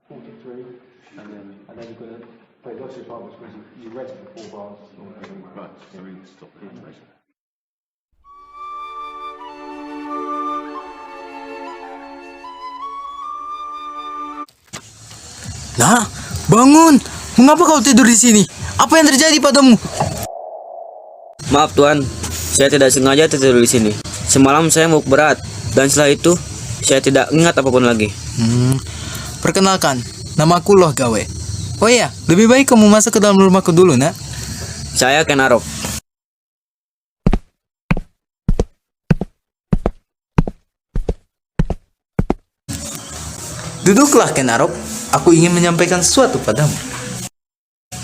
43, and then you've got to play lots of bars because you rest for 4 bars. Right, so we stop the animation. Nah, bangun! Mengapa kau tidur di sini? Apa yang terjadi padamu? Maaf Tuan, saya tidak sengaja tidur di sini. Semalam saya mabuk berat dan setelah itu saya tidak ingat apapun lagi. Perkenalkan, namaku Loh Gawe. Oh iya, lebih baik kamu masuk ke dalam rumahku dulu, nak. Saya Ken Arok. Duduklah, Ken Arok. Aku ingin menyampaikan sesuatu padamu.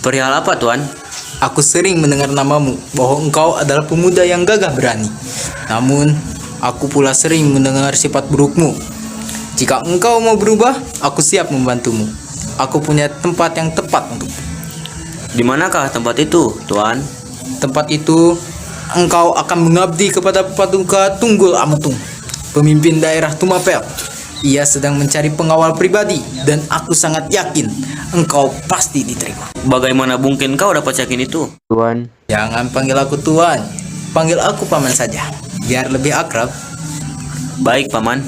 Perihal apa Tuan? Aku sering mendengar namamu bahwa engkau adalah pemuda yang gagah berani. Namun, aku pula sering mendengar sifat burukmu. Jika engkau mau berubah, aku siap membantumu. Aku punya tempat yang tepat untukmu. Di manakah tempat itu, Tuan? Tempat itu, engkau akan mengabdi kepada Paduka Tunggul Ametung, pemimpin daerah Tumapel. Ia sedang mencari pengawal pribadi dan aku sangat yakin engkau pasti diterima. Bagaimana mungkin kau dapat yakin itu, Tuan? Jangan panggil aku tuan, panggil aku paman saja, biar lebih akrab. Baik, Paman.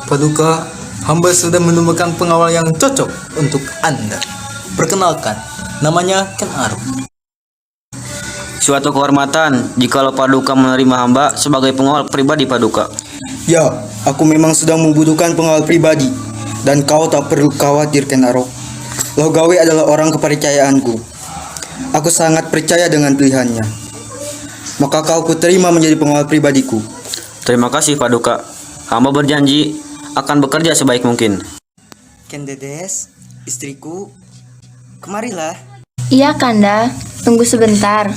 Paduka, hamba sudah menemukan pengawal yang cocok untuk Anda. Perkenalkan, namanya Ken Arok. Suatu kehormatan jikalau Paduka menerima hamba sebagai pengawal pribadi Paduka. Ya, aku memang sedang membutuhkan pengawal pribadi. Dan kau tak perlu khawatir, Ken Arok. Loh Gawe adalah orang kepercayaanku. Aku sangat percaya dengan pilihannya. Maka kau kuterima menjadi pengawal pribadiku. Terima kasih Paduka. Hamba berjanji akan bekerja sebaik mungkin. Ken Dedes, istriku, kemarilah. Iya Kanda, tunggu sebentar.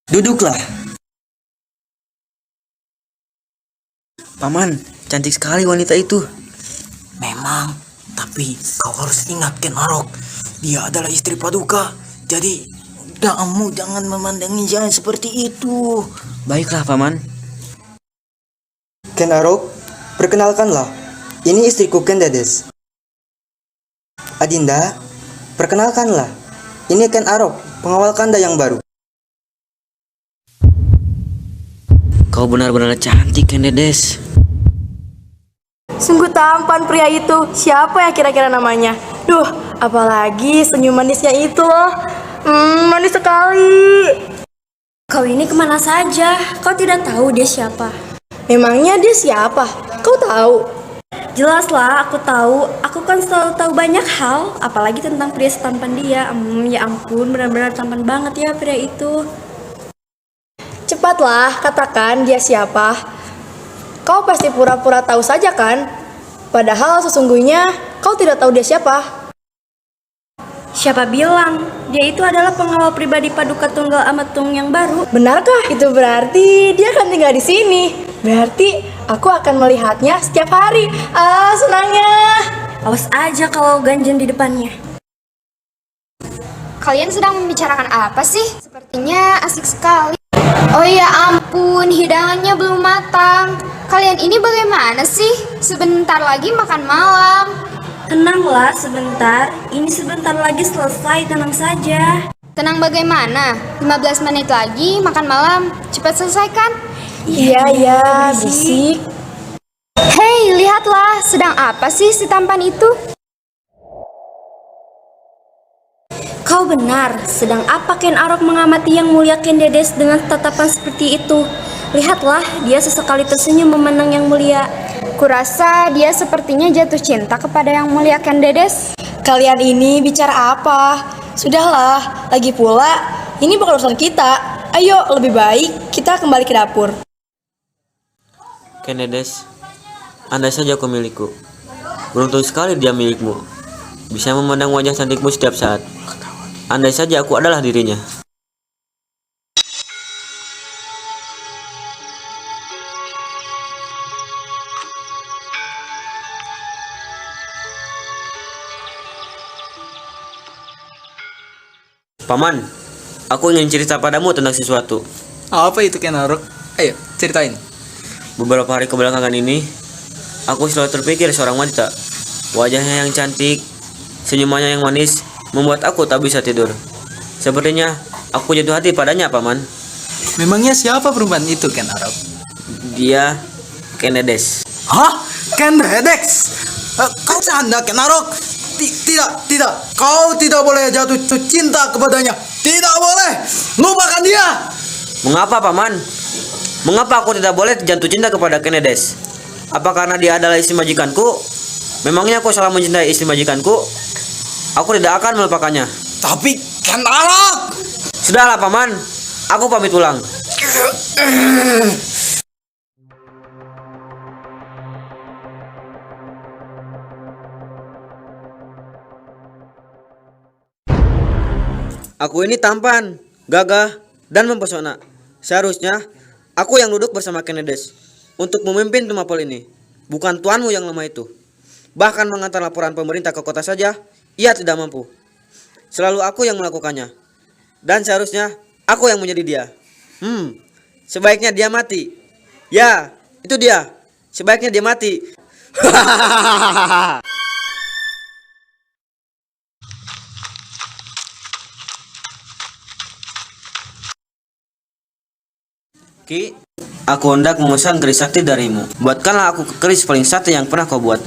Duduklah. Paman, cantik sekali wanita itu. Memang, tapi kau harus ingat Ken Arok. Dia adalah istri Paduka. Jadi, kamu jangan memandangi jangan seperti itu. Baiklah, Paman. Ken Arok, perkenalkanlah. Ini istriku Ken Dedes. Adinda, perkenalkanlah. Ini Ken Arok, pengawal Kanda yang baru. Kau benar-benar cantik, Ken Dedes. Sungguh tampan pria itu. Siapa ya kira-kira namanya? Duh, apalagi senyum manisnya itu loh. Manis sekali. Kau ini kemana saja? Kau tidak tahu dia siapa? Memangnya dia siapa? Kau tahu? Jelaslah, aku tahu. Aku kan selalu tahu banyak hal, apalagi tentang pria setampan dia. Ya ampun, benar-benar tampan banget ya pria itu. Cepatlah, katakan dia siapa. Kau pasti pura-pura tahu saja kan? Padahal sesungguhnya kau tidak tahu dia siapa. Siapa bilang? Dia itu adalah pengawal pribadi Paduka Tunggal Ametung yang baru. Benarkah? Itu berarti dia akan tinggal di sini. Berarti aku akan melihatnya setiap hari. Senangnya. Awas aja kalau ganjen di depannya. Kalian sedang membicarakan apa sih? Sepertinya asik sekali. Oh ya ampun, hidangannya belum matang. Kalian ini bagaimana sih? Sebentar lagi makan malam. Tenanglah sebentar, ini sebentar lagi selesai, tenang saja. Tenang bagaimana? 15 menit lagi makan malam. Cepat selesaikan. Iya, berisik. Hei, lihatlah, sedang apa sih si tampan itu? Kau benar, sedang apa Ken Arok mengamati yang mulia Ken Dedes dengan tatapan seperti itu? Lihatlah, dia sesekali tersenyum memandang yang mulia. Kurasa dia sepertinya jatuh cinta kepada yang mulia Ken Dedes. Kalian ini bicara apa? Sudahlah, lagi pula ini bukan urusan kita. Ayo, lebih baik kita kembali ke dapur. Ken Dedes, andai saja aku milikku. Beruntung sekali dia milikmu. Bisa memandang wajah cantikmu setiap saat. Andai saja aku adalah dirinya. Paman, aku ingin cerita padamu tentang sesuatu. Apa itu Ken Arok? Ayo, ceritain. Beberapa hari kebelakangan ini, aku selalu terpikir seorang wanita. Wajahnya yang cantik, senyumannya yang manis, membuat aku tak bisa tidur. Sepertinya aku jatuh hati padanya, Paman. Memangnya siapa perempuan itu Ken Arok? Dia Kenedes. Hah? Ken Redex? Kau canda Ken Arok? Tidak. Kau tidak boleh jatuh cinta kepadanya. Tidak boleh. Lupakan dia. Mengapa, Paman? Mengapa aku tidak boleh jatuh cinta kepada Kenedes? Apa karena dia adalah istri majikanku? Memangnya aku salah mencintai istri majikanku? Aku tidak akan melupakannya. Tapi Ken Arok! Sudahlah, Paman. Aku pamit pulang. Aku ini tampan, gagah, dan mempesona. Seharusnya aku yang duduk bersama Kenedes untuk memimpin Tumapel ini, bukan tuanmu yang lemah itu. Bahkan mengantar laporan pemerintah ke kota saja, ia tidak mampu. Selalu aku yang melakukannya. Dan seharusnya aku yang menjadi dia. Sebaiknya dia mati. Ya, itu dia. Sebaiknya dia mati. Ki, aku hendak memesan keris sakti darimu. Buatkanlah aku keris paling sakti yang pernah kau buat.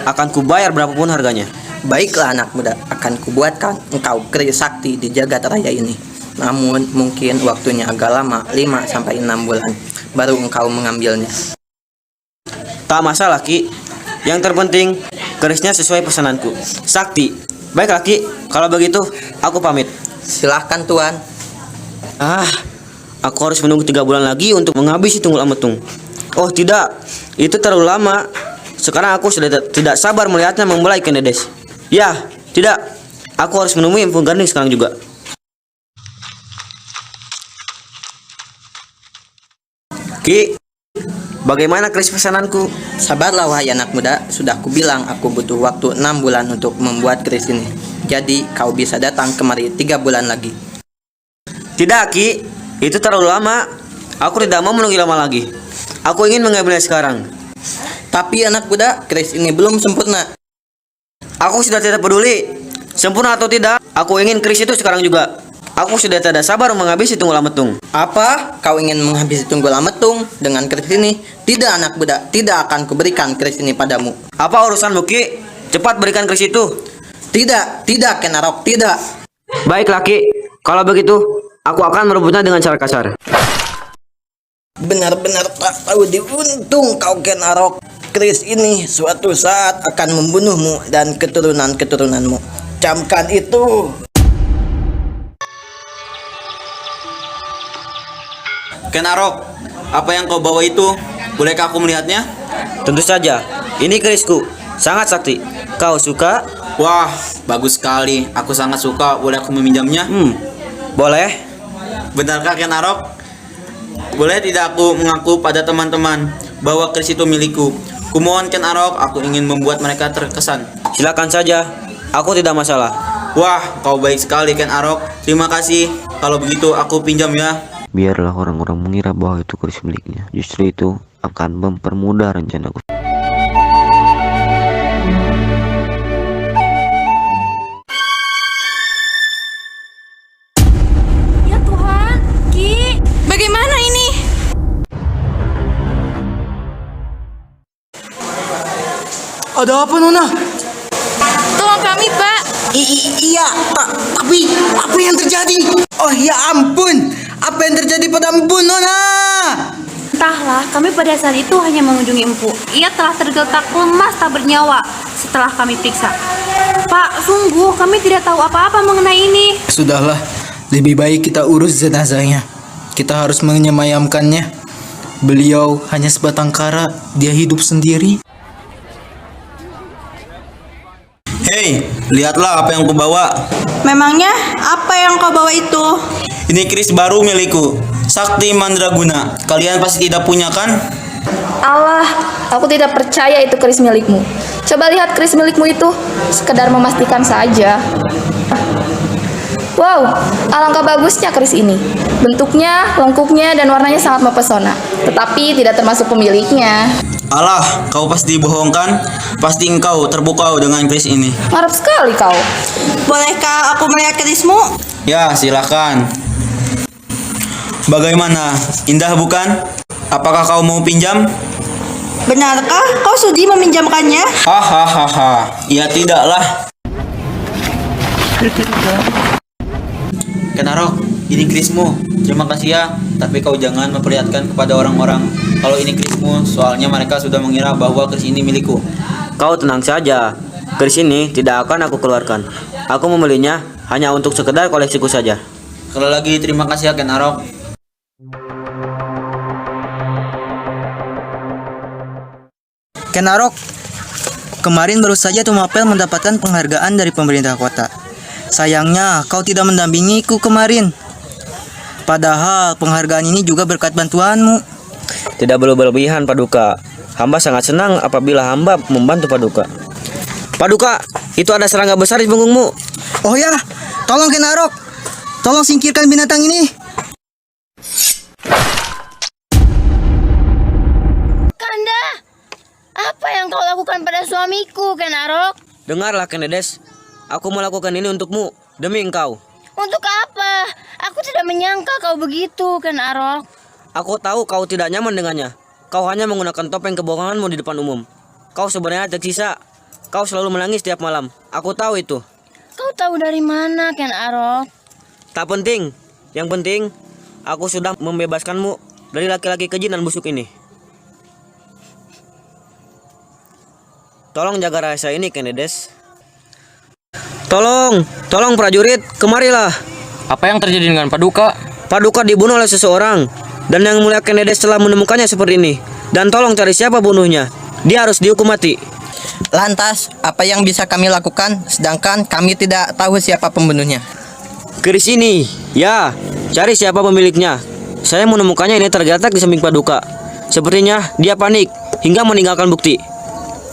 Akan kubayar berapapun harganya. Baiklah anak muda, akan kubuatkan engkau keris sakti di jagat raya ini. Namun mungkin waktunya agak lama, 5-6 bulan, baru engkau mengambilnya. Tak masalah, Ki. Yang terpenting kerisnya sesuai pesananku. Sakti. Baiklah, Ki. Kalau begitu, aku pamit. Silahkan tuan. Aku harus menunggu 3 bulan lagi untuk menghabisi Tunggul Ametung. Oh tidak, itu terlalu lama. Sekarang aku sudah tidak sabar melihatnya membelai Kenedes. Ya, tidak. Aku harus menemui Empu Ganding sekarang juga. Ki, bagaimana keris pesananku? Sabarlah wahai anak muda, sudah kubilang aku butuh waktu 6 bulan untuk membuat keris ini. Jadi kau bisa datang kemari 3 bulan lagi. Tidak, Ki. Itu terlalu lama. Aku tidak mau menunggu lama lagi. Aku ingin mengambilnya sekarang. Tapi anak muda, keris ini belum sempurna. Aku sudah tidak peduli sempurna atau tidak. Aku ingin keris itu sekarang juga. Aku sudah tidak sabar menghabisi Tunggul Ametung. Apa? Kau ingin menghabisi Tunggul Ametung dengan keris ini? Tidak anak muda, tidak akan kuberikan keris ini padamu. Apa urusanmu, Ki? Cepat berikan keris itu. Tidak Ken Arok, tidak. Baiklah, Ki. Kalau begitu, aku akan merebutnya dengan cara kasar. Benar-benar tak tahu diuntung kau Ken Arok. Keris ini suatu saat akan membunuhmu dan keturunan-keturunanmu. Camkan itu. Ken Arok, apa yang kau bawa itu? Bolehkah aku melihatnya? Tentu saja. Ini kerisku. Sangat sakti. Kau suka? Wah, bagus sekali. Aku sangat suka. Boleh aku meminjamnya? Boleh. Benarkah Ken Arok? Boleh tidak aku mengaku pada teman-teman bahwa keris itu milikku? Kumohon Ken Arok, aku ingin membuat mereka terkesan. Silakan saja. Aku tidak masalah. Wah, kau baik sekali Ken Arok. Terima kasih. Kalau begitu aku pinjam ya. Biarlah orang-orang mengira bahwa itu keris miliknya. Justru itu akan mempermudah rencanaku. Ya Tuhan, Ki. Bagaimana ini? Ada apa Nona? Tolong kami, Pak. Iya, tapi apa yang terjadi? Oh ya ampun, apa yang terjadi pada Empu Nona? Entahlah, kami pada saat itu hanya mengunjungi Empu. Ia telah tergeletak lemas tak bernyawa setelah kami periksa. Pak, sungguh kami tidak tahu apa-apa mengenai ini. Sudahlah, lebih baik kita urus jenazahnya. Kita harus menyemayamkannya. Beliau hanya sebatang kara, dia hidup sendiri. Hei, lihatlah apa yang kubawa. Memangnya apa yang kau bawa itu? Ini keris baru milikku, Sakti Mandraguna. Kalian pasti tidak punya kan? Allah, aku tidak percaya itu keris milikmu. Coba lihat keris milikmu itu, sekedar memastikan saja. Wow, alangkah bagusnya keris ini. Bentuknya, lengkungnya, dan warnanya sangat mempesona. Tetapi tidak termasuk pemiliknya. Alah, kau pasti bohongkan. Pasti engkau terpukau dengan keris ini. Ngarep sekali kau. Bolehkah aku melihat kerismu? Ya, silakan. Bagaimana? Indah bukan? Apakah kau mau pinjam? Benarkah kau sudi meminjamkannya? Hahaha. Ya tidaklah. Kenarok, ini kerismu. Terima kasih ya. Tapi kau jangan memperlihatkan kepada orang-orang kalau ini kerismu, soalnya mereka sudah mengira bahwa keris ini milikku. Kau tenang saja. Keris ini tidak akan aku keluarkan. Aku membelinya hanya untuk sekedar koleksiku saja. Sekali lagi terima kasih ya Kenarok. Kenarok, kemarin baru saja Tumapel mendapatkan penghargaan dari pemerintah kota. Sayangnya kau tidak mendampingiku kemarin. Padahal penghargaan ini juga berkat bantuanmu. Tidak perlu berlebihan, Paduka. Hamba sangat senang apabila hamba membantu Paduka. Paduka, itu ada serangga besar di punggungmu. Oh ya, tolong Kenarok. Tolong singkirkan binatang ini. Kanda, apa yang kau lakukan pada suamiku, Kenarok? Dengarlah, Kenedes. Aku melakukan ini untukmu, demi engkau. Untuk apa? Aku tidak menyangka kau begitu, Kenarok. Aku tahu kau tidak nyaman dengannya. Kau hanya menggunakan topeng kebohonganmu di depan umum. Kau sebenarnya tersisa. Kau selalu menangis tiap malam. Aku tahu itu. Kau tahu dari mana, Kenarok? Tak penting. Yang penting, aku sudah membebaskanmu dari laki-laki keji dan busuk ini. Tolong jaga rahasia ini, Kenedes. Tolong prajurit, kemarilah. Apa yang terjadi dengan Paduka? Paduka dibunuh oleh seseorang, dan yang mulia Kenedes telah menemukannya seperti ini. Dan tolong cari siapa bunuhnya. Dia harus dihukum mati. Lantas, apa yang bisa kami lakukan sedangkan kami tidak tahu siapa pembunuhnya? Keris ini, ya, cari siapa pemiliknya. Saya menemukannya ini tergeletak di samping Paduka. Sepertinya dia panik hingga meninggalkan bukti.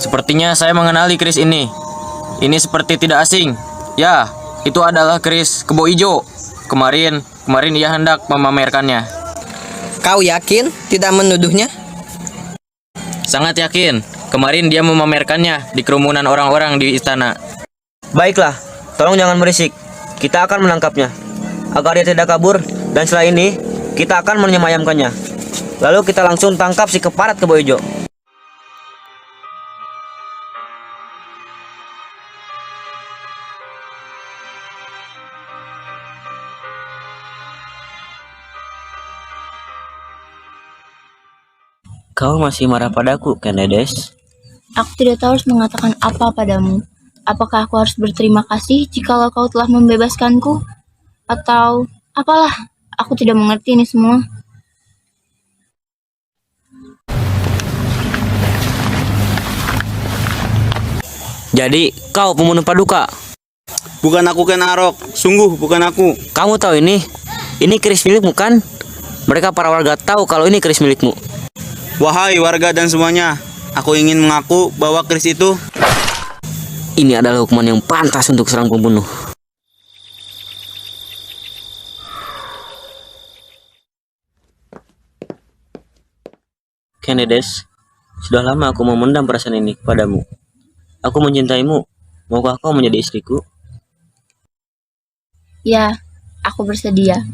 Sepertinya saya mengenali keris ini. Ini seperti tidak asing. Ya, itu adalah keris kebo ijo. Kemarin ia hendak memamerkannya. Kau yakin tidak menuduhnya? Sangat yakin. Kemarin dia memamerkannya di kerumunan orang-orang di istana. Baiklah, tolong jangan berisik. Kita akan menangkapnya agar dia tidak kabur, dan setelah ini kita akan menyemayamkannya. Lalu kita langsung tangkap si keparat kebo ijo. Kau masih marah padaku, Kenedes? Aku tidak tahu harus mengatakan apa padamu. Apakah aku harus berterima kasih jikalau kau telah membebaskanku? Atau apalah, aku tidak mengerti ini semua. Jadi, kau pembunuh Paduka? Bukan aku Kenarok, sungguh bukan aku. Kamu tahu ini? Ini keris milikmu kan? Mereka para warga tahu kalau ini keris milikmu. Wahai warga dan semuanya, aku ingin mengaku bahwa keris itu... Ini adalah hukuman yang pantas untuk seorang pembunuh. Kenedes, sudah lama aku memendam perasaan ini kepadamu. Aku mencintaimu. Maukah kau menjadi istriku? Ya, aku bersedia.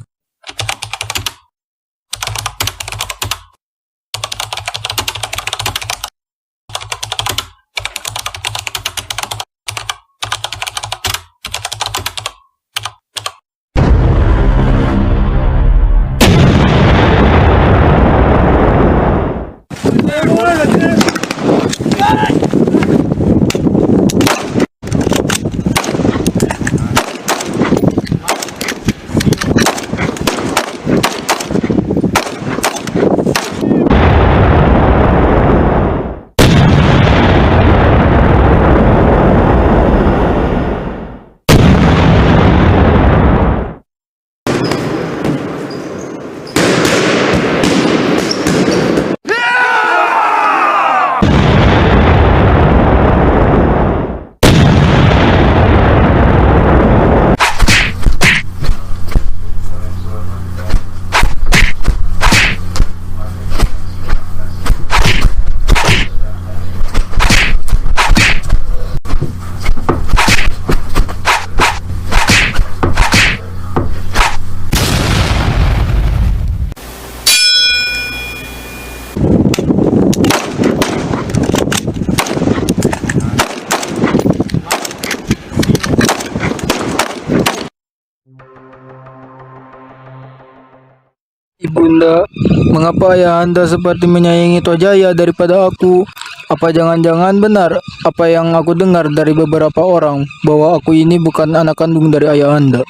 Ibunda, mengapa Ayahanda seperti menyayangi Tojaya daripada aku? Apa jangan-jangan benar apa yang aku dengar dari beberapa orang bahwa aku ini bukan anak kandung dari Ayahanda?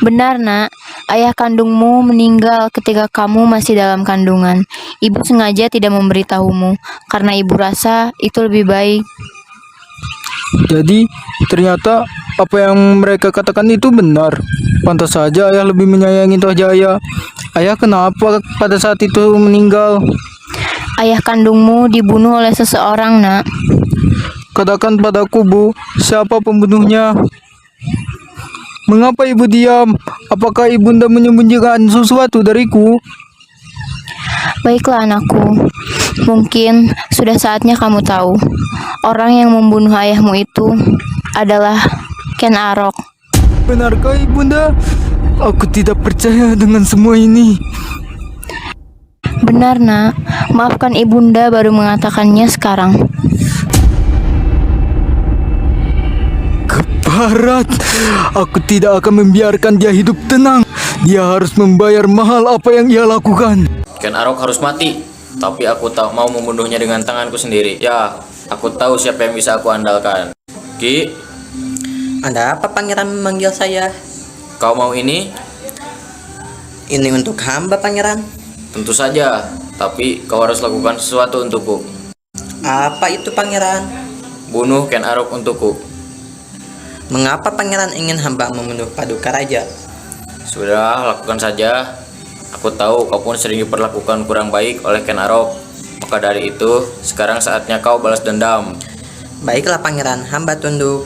Benar, Nak. Ayah kandungmu meninggal ketika kamu masih dalam kandungan. Ibu sengaja tidak memberitahumu karena ibu rasa itu lebih baik. Jadi, ternyata apa yang mereka katakan itu benar. Pantas saja ayah lebih menyayangi Tojaya. Ayah kenapa pada saat itu meninggal? Ayah kandungmu dibunuh oleh seseorang, Nak. Katakan padaku, Bu, siapa pembunuhnya? Mengapa ibu diam? Apakah ibunda menyembunyikan sesuatu dariku? Baiklah, anakku. Mungkin sudah saatnya kamu tahu. Orang yang membunuh ayahmu itu adalah Ken Arok. Benarkah ibunda? Aku tidak percaya dengan semua ini. Benar, Nak. Maafkan ibunda baru mengatakannya sekarang. Barat, aku tidak akan membiarkan dia hidup tenang. Dia harus membayar mahal apa yang ia lakukan. Ken Arok harus mati, tapi aku tak mau membunuhnya dengan tanganku sendiri. Ya, aku tahu siapa yang bisa aku andalkan. Ki, Ada apa pangeran memanggil saya? kau mau ini? Ini untuk hamba pangeran. Tentu saja, tapi kau harus lakukan sesuatu untukku. Apa itu pangeran? Bunuh Ken Arok untukku. Mengapa pangeran ingin hamba membunuh Paduka Raja? Sudah, lakukan saja. Aku tahu kau pun sering diperlakukan kurang baik oleh Ken Arok. Maka dari itu, sekarang saatnya kau balas dendam. Baiklah pangeran, hamba tunduk.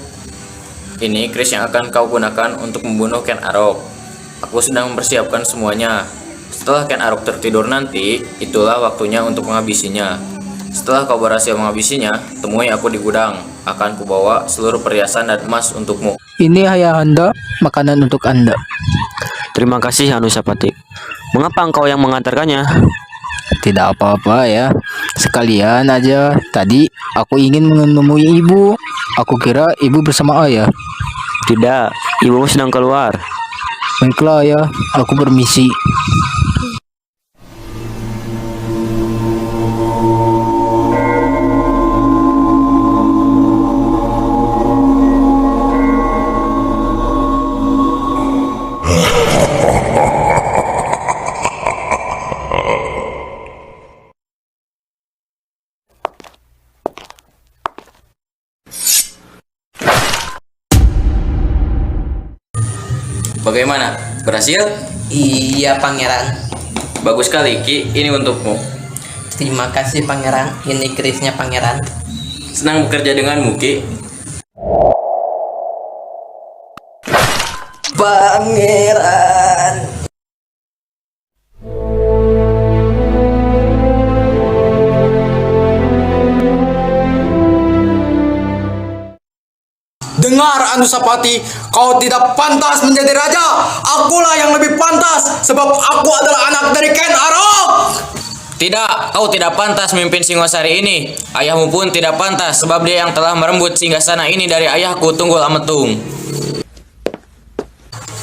Ini kris yang akan kau gunakan untuk membunuh Ken Arok. Aku sedang mempersiapkan semuanya. Setelah Ken Arok tertidur nanti, itulah waktunya untuk menghabisinya. Setelah kau berhasil menghabisinya, temui aku di gudang. Akan kubawa seluruh perhiasan dan emas untukmu. Ini Ayahanda, makanan untuk Anda. Terima kasih Anusapati. Mengapa engkau yang mengantarkannya? Tidak apa-apa ya. Sekalian aja, tadi aku ingin menemui ibu. Aku kira ibu bersama ayah. Tidak, ibumu sedang keluar. Baiklah ya, aku permisi. Bagaimana? Berhasil? Iya pangeran. Bagus sekali, Ki. Ini untukmu. Terima kasih pangeran. Ini kerisnya pangeran. Senang bekerja denganmu, Ki. Pangeran. Dengar Anusapati, kau tidak pantas menjadi raja. Akulah yang lebih pantas, sebab aku adalah anak dari Ken Arok. Tidak, kau tidak pantas memimpin Singosari ini. Ayahmu pun tidak pantas, sebab dia yang telah merembut singgasana ini dari ayahku Tunggul Ametung.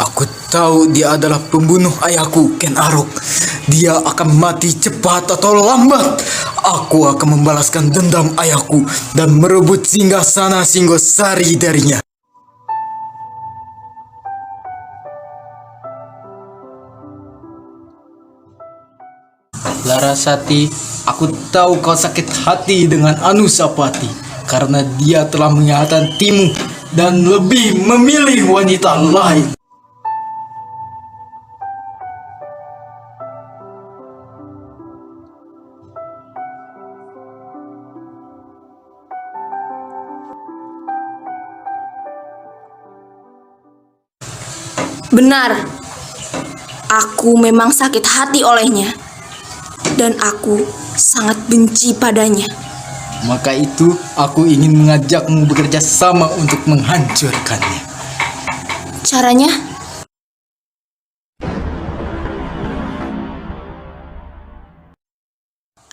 Aku tahu dia adalah pembunuh ayahku, Ken Arok. Dia akan mati cepat atau lambat. Aku akan membalaskan dendam ayahku dan merebut singgasana Singosari darinya. Larasati, aku tahu kau sakit hati dengan Anusapati karena dia telah mengkhianatimu dan lebih memilih wanita lain. Benar, aku memang sakit hati olehnya, dan aku sangat benci padanya. Maka itu aku ingin mengajakmu bekerja sama untuk menghancurkannya. Caranya?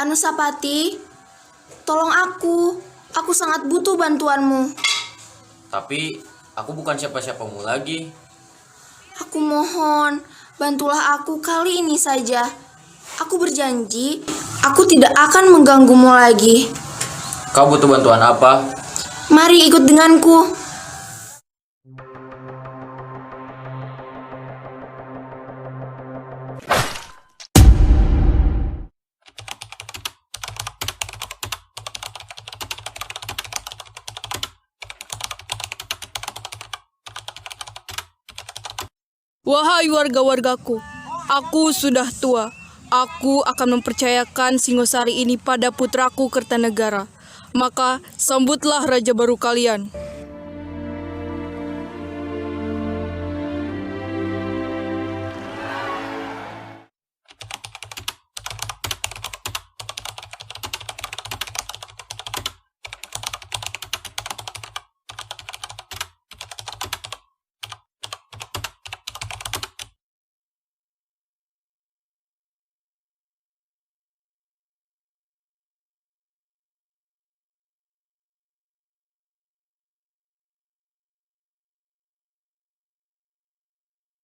Anusapati, tolong aku sangat butuh bantuanmu. Tapi, aku bukan siapa-siapamu lagi. Aku mohon, bantulah aku kali ini saja. Aku berjanji, aku tidak akan mengganggumu lagi. Kau butuh bantuan apa? Mari ikut denganku. Wahai warga-wargaku, aku sudah tua. Aku akan mempercayakan Singosari ini pada putraku Kertanegara. Maka sambutlah raja baru kalian.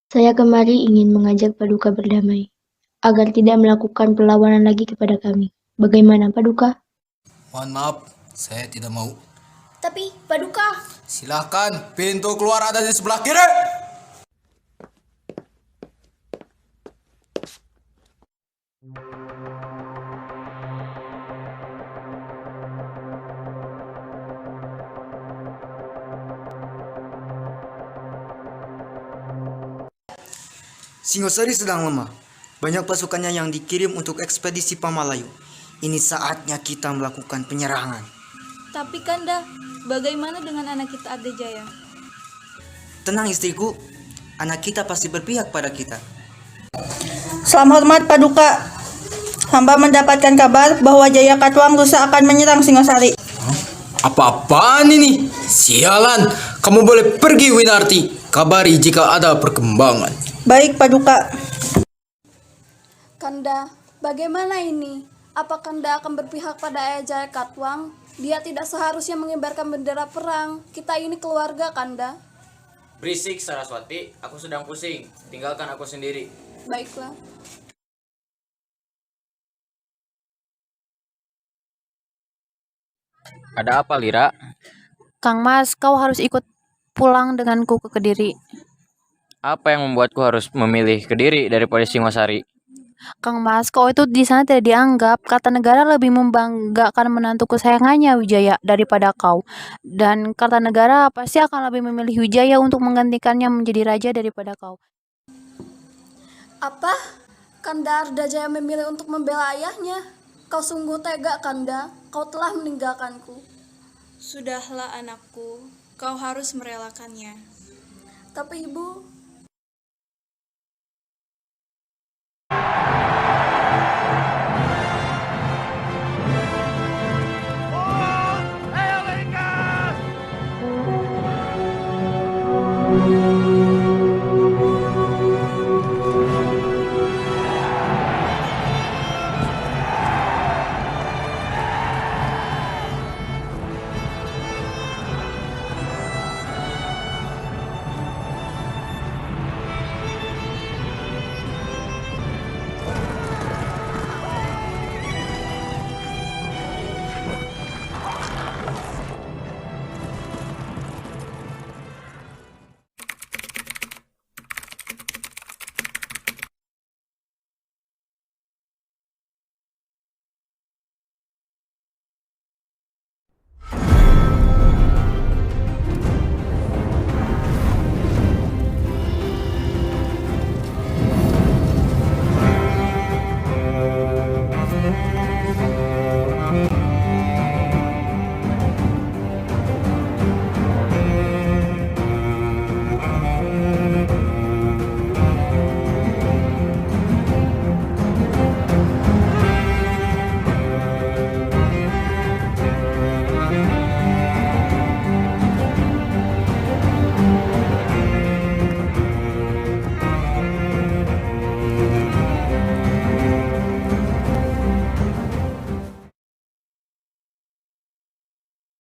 Saya kemari ingin mengajak Paduka berdamai, agar tidak melakukan perlawanan lagi kepada kami. Bagaimana, Paduka? Mohon maaf, saya tidak mau. Tapi, Paduka, Silahkan, pintu keluar ada di sebelah kiri. Singosari sedang lemah. Banyak pasukannya yang dikirim untuk ekspedisi Pamalayu. Ini saatnya kita melakukan penyerangan. Tapi Kanda, bagaimana dengan anak kita Ardejaya? Tenang istriku, anak kita pasti berpihak pada kita. Salam hormat Paduka. Hamba mendapatkan kabar bahwa Jaya Katuang lusa akan menyerang Singosari. Apa-apaan ini? Sialan, kamu boleh pergi Winarti. Kabari jika ada perkembangan. Baik Paduka. Kanda, bagaimana ini? Apa Kanda akan berpihak pada Ayah Jaya Katuang? Dia tidak seharusnya mengibarkan bendera perang. Kita ini keluarga, Kanda. Berisik Saraswati, aku sedang pusing. Tinggalkan aku sendiri. Baiklah. Ada apa, Lira? Kang Mas, kau harus ikut pulang denganku ke Kediri. Apa yang membuatku harus memilih Kediri daripada Singosari? Kang Mas, kau itu di sana tidak dianggap. Kartanegara lebih membanggakan menantu kesayangannya Wijaya daripada kau. Dan Kartanegara pasti akan lebih memilih Wijaya untuk menggantikannya menjadi raja daripada kau. Apa? Kanda Ardajaya memilih untuk membela ayahnya? Kau sungguh tega, Kanda. Kau telah meninggalkanku. Sudahlah anakku, kau harus merelakannya. Tapi ibu,